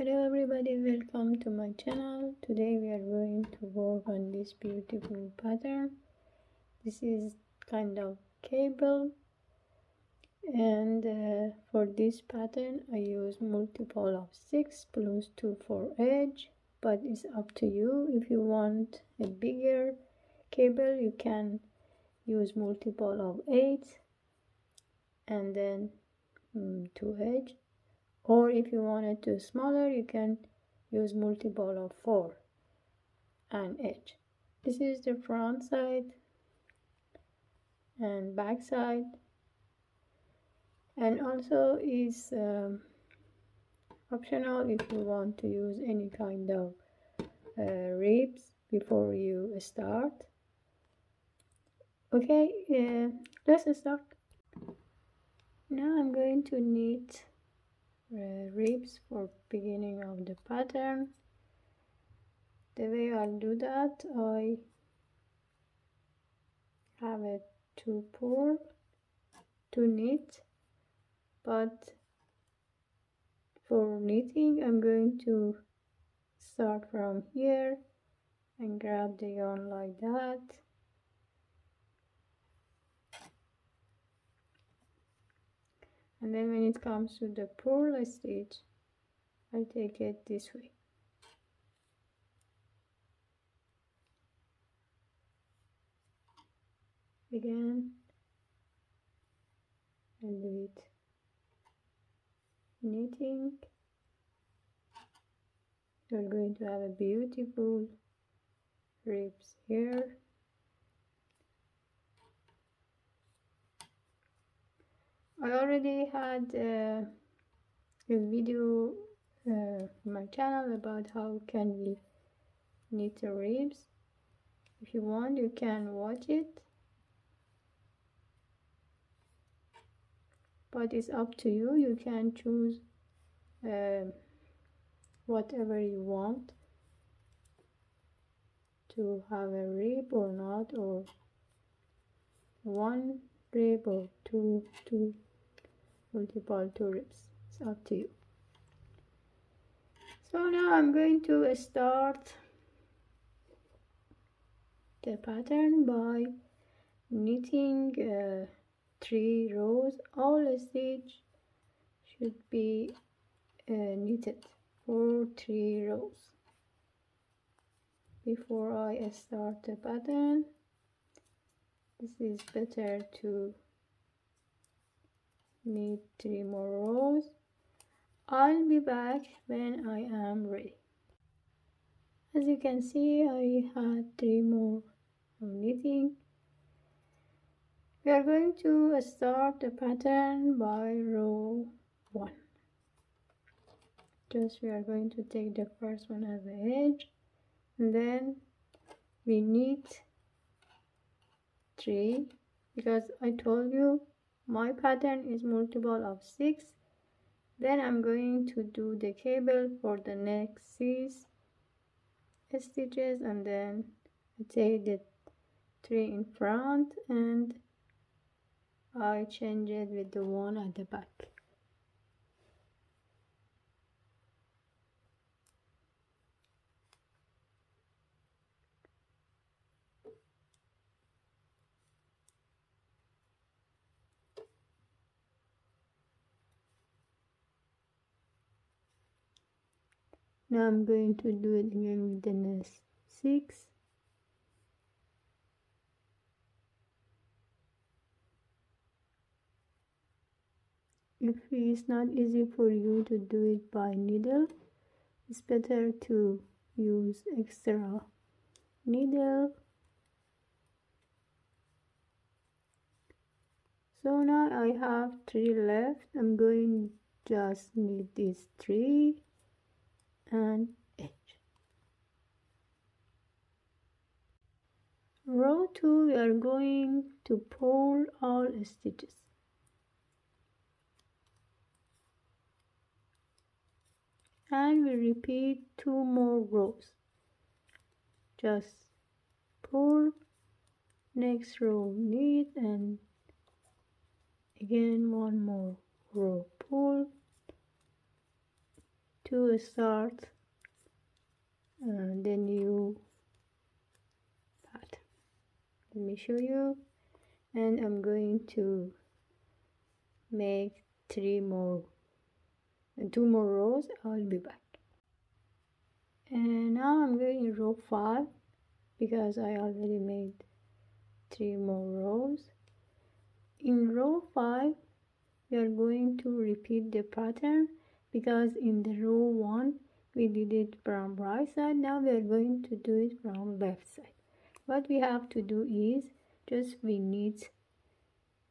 Hello everybody, welcome to my channel. Today we are going to work on this beautiful pattern. This is kind of cable, and for this pattern I use multiple of 6 plus 2 for edge, but it's up to you. If you want a bigger cable you can use multiple of 8 and then 2 edge, or if you want it to smaller you can use multiple of 4 and edge. This is the front side and back side, and also is optional if you want to use any kind of ribs before you start. Okay, let's start. Now I'm going to knit ribs for beginning of the pattern. The way I'll do that, I have a 2 purl to knit, but for knitting I'm going to start from here and grab the yarn like that, and then when it comes to the purl stitch I take it this way. Again and do it knitting. You're going to have a beautiful ribs here. I already had a video on my channel about how can we knit the ribs. If you want you can watch it, but it's up to you. You can choose whatever you want to have a rib or not, or one rib or multiple 2 ribs. It's up to you. So now I'm going to start the pattern by knitting 3 rows. All stitch should be knitted for 3 rows. Before I start the pattern, this is better to knit 3 more rows. I'll be back when I am ready. As you can see, I had 3 more knitting. We are going to start the pattern by row 1. Just we are going to take the first one as the edge, and then we knit 3, because I told you my pattern is multiple of 6. Then I'm going to do the cable for the next 6 stitches, and then I take the 3 in front and I change it with the one at the back. Now I'm going to do it again with the next 6. If it's not easy for you to do it by needle, it's better to use extra needle. So now I have 3 left. I'm going to just knit these 3 and edge. Row 2 we are going to purl all stitches. And we repeat 2 more rows. Just purl, next row knit, and again 1 more row purl, to start the new pattern. Let me show you. And I'm going to make 2 more rows. I'll be back. And now I'm going in row 5 because I already made 3 more rows. In row 5 we are going to repeat the pattern because in the row 1 we did it from right side. Now we are going to do it from left side. What we have to do is just we need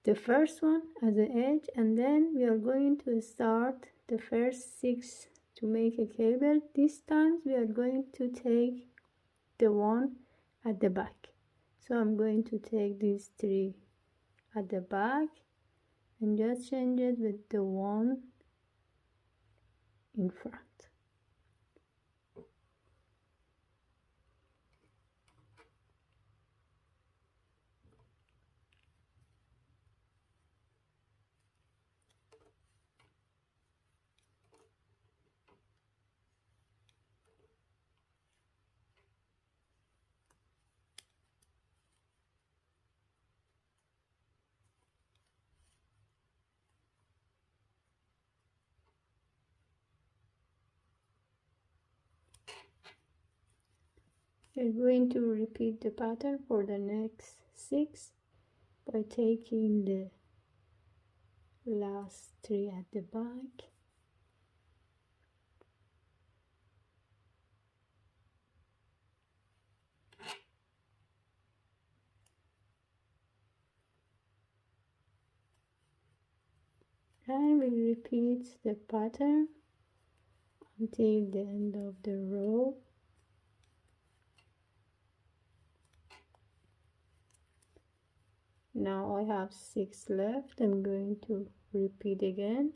the first one as an edge, and then we are going to start the first 6 to make a cable. This time we are going to take the one at the back. So I'm going to take these 3 at the back and just change it with the one in front. We're going to repeat the pattern for the next 6 by taking the last 3 at the back and we repeat the pattern until the end of the row. Now I have 6 left. I'm going to repeat again.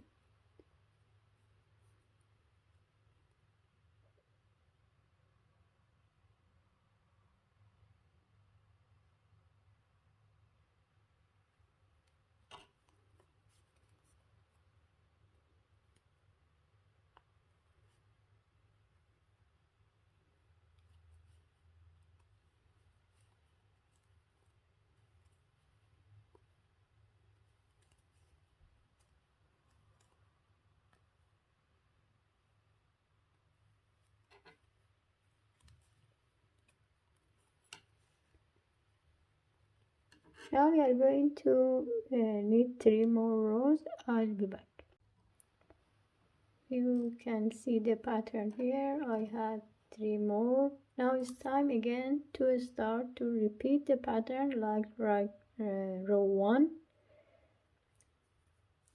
Now we are going to need 3 more rows. I'll be back. You can see the pattern here. I had 3 more. Now it's time again to start to repeat the pattern like row 1.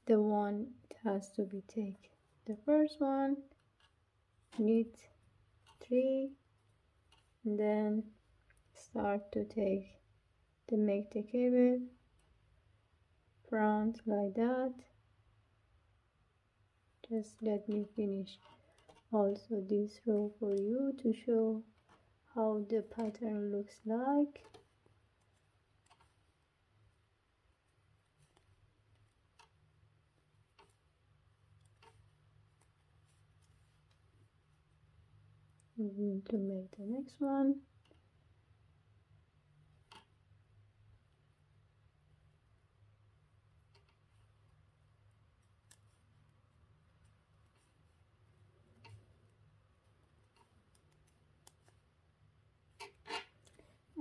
The one has to be take the first one, knit 3, and then start to make the cable front like that. Just let me finish also this row for you to show how the pattern looks like. I'm going to make the next one.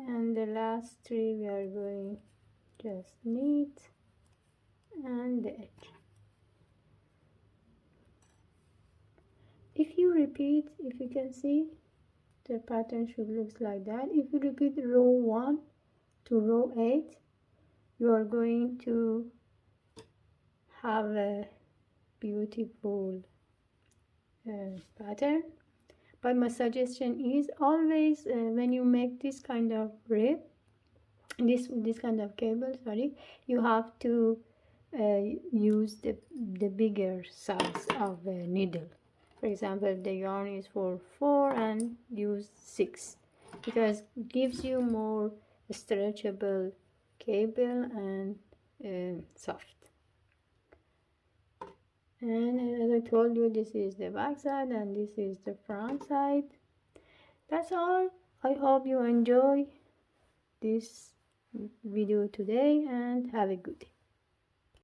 And the last 3 we are going just knit and the edge. If you repeat, if you can see, the pattern should look like that. If you repeat row 1 to row 8, you are going to have a beautiful pattern. But my suggestion is always when you make this kind of rib, this kind of cable, sorry, you have to use the bigger size of the needle. For example, the yarn is for 4 and use 6 because it gives you more stretchable cable and soft. And as I told you, this is the back side and this is the front side. That's all. I hope you enjoy this video today and have a good day.